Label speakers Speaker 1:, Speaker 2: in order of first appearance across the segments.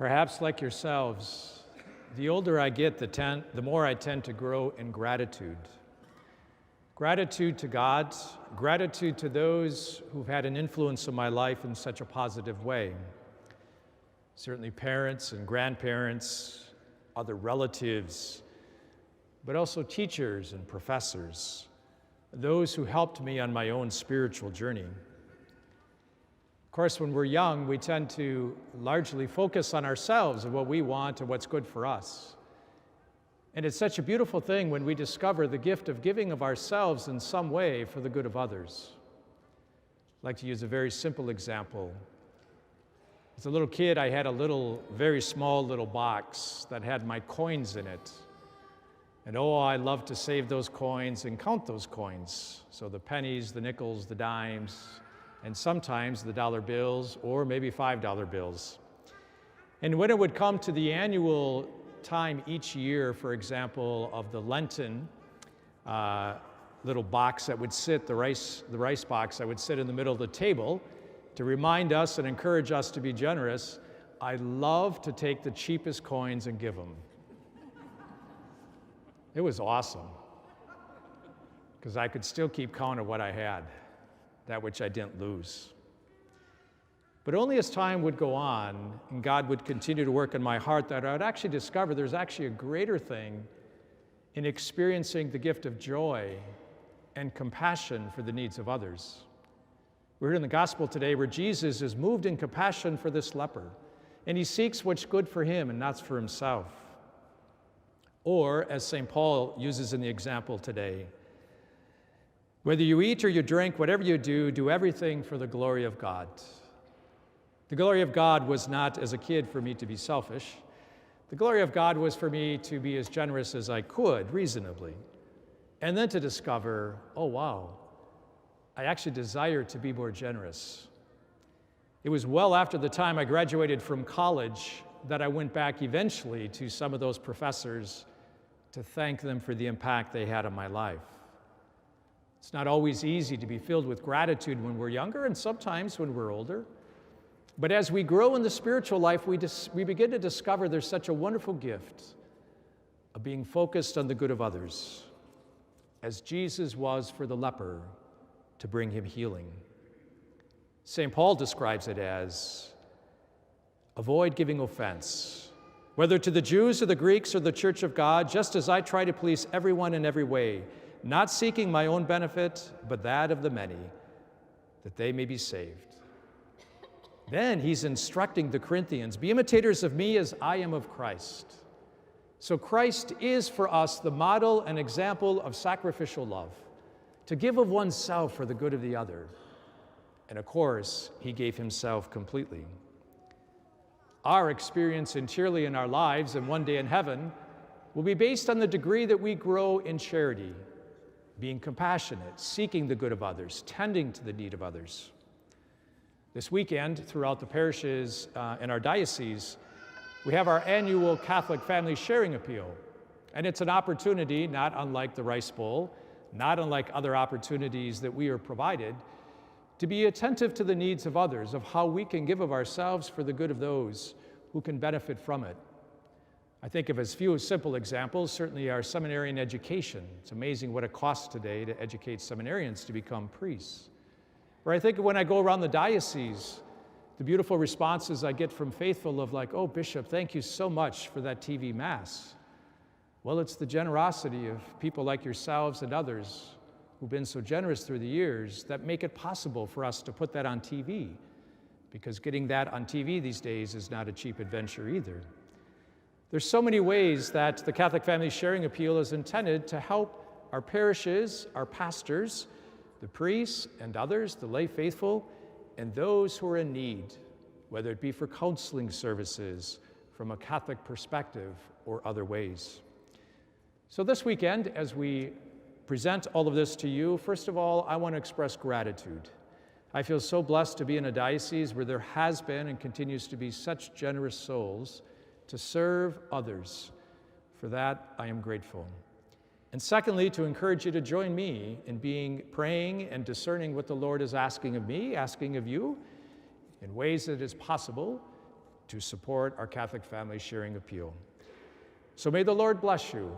Speaker 1: Perhaps like yourselves, the older I get, the more I tend to grow in gratitude. Gratitude to God, gratitude to those who've had an influence on my life in such a positive way. Certainly parents and grandparents, other relatives, but also teachers and professors, those who helped me on my own spiritual journey. Of course, when we're young, we tend to largely focus on ourselves and what we want and what's good for us. And it's such a beautiful thing when we discover the gift of giving of ourselves in some way for the good of others. I'd like to use a very simple example. As a little kid, I had a very small little box that had my coins in it. And oh, I loved to save those coins and count those coins. So the pennies, the nickels, the dimes, and sometimes the dollar bills or maybe $5 bills. And when it would come to the annual time each year, for example, of the Lenten little box that would sit, the rice box that would sit in the middle of the table to remind us and encourage us to be generous, I love to take the cheapest coins and give them. It was awesome, because I could still keep count of what I had, that which I didn't lose. But only as time would go on and God would continue to work in my heart that I would actually discover there's actually a greater thing in experiencing the gift of joy and compassion for the needs of others. We're here in the gospel today where Jesus is moved in compassion for this leper, and he seeks what's good for him and not for himself. Or, as St. Paul uses in the example today, whether you eat or you drink, whatever you do, do everything for the glory of God. The glory of God was not, as a kid, for me to be selfish. The glory of God was for me to be as generous as I could, reasonably. And then to discover, oh wow, I actually desire to be more generous. It was well after the time I graduated from college that I went back eventually to some of those professors to thank them for the impact they had on my life. It's not always easy to be filled with gratitude when we're younger, and sometimes when we're older. But as we grow in the spiritual life, we begin to discover there's such a wonderful gift of being focused on the good of others, as Jesus was for the leper to bring him healing. St. Paul describes it as, avoid giving offense, whether to the Jews or the Greeks or the Church of God, just as I try to please everyone in every way, not seeking my own benefit, but that of the many, that they may be saved. Then he's instructing the Corinthians, be imitators of me as I am of Christ. So Christ is for us the model and example of sacrificial love, to give of oneself for the good of the other. And of course, he gave himself completely. Our experience interiorly in our lives and one day in heaven will be based on the degree that we grow in charity, being compassionate, seeking the good of others, tending to the need of others. This weekend, throughout the parishes in our diocese, we have our annual Catholic Family Sharing Appeal. And it's an opportunity, not unlike the Rice Bowl, not unlike other opportunities that we are provided, to be attentive to the needs of others, of how we can give of ourselves for the good of those who can benefit from it. I think of as few simple examples, certainly our seminarian education. It's amazing what it costs today to educate seminarians to become priests. Or I think when I go around the diocese, the beautiful responses I get from faithful of like, oh, Bishop, thank you so much for that TV Mass. Well, it's the generosity of people like yourselves and others who've been so generous through the years that make it possible for us to put that on TV, because getting that on TV these days is not a cheap adventure either. There's so many ways that the Catholic Family Sharing Appeal is intended to help our parishes, our pastors, the priests and others, the lay faithful, and those who are in need, whether it be for counseling services from a Catholic perspective or other ways. So this weekend, as we present all of this to you, first of all, I want to express gratitude. I feel so blessed to be in a diocese where there has been and continues to be such generous souls to serve others. For that, I am grateful. And secondly, to encourage you to join me in praying and discerning what the Lord is asking of me, asking of you, in ways that it is possible to support our Catholic Family Sharing Appeal. So may the Lord bless you,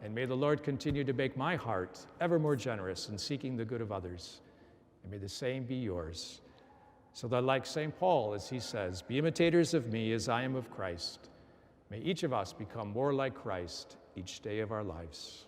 Speaker 1: and may the Lord continue to make my heart ever more generous in seeking the good of others, and may the same be yours, so that like St. Paul, as he says, be imitators of me as I am of Christ. May each of us become more like Christ each day of our lives.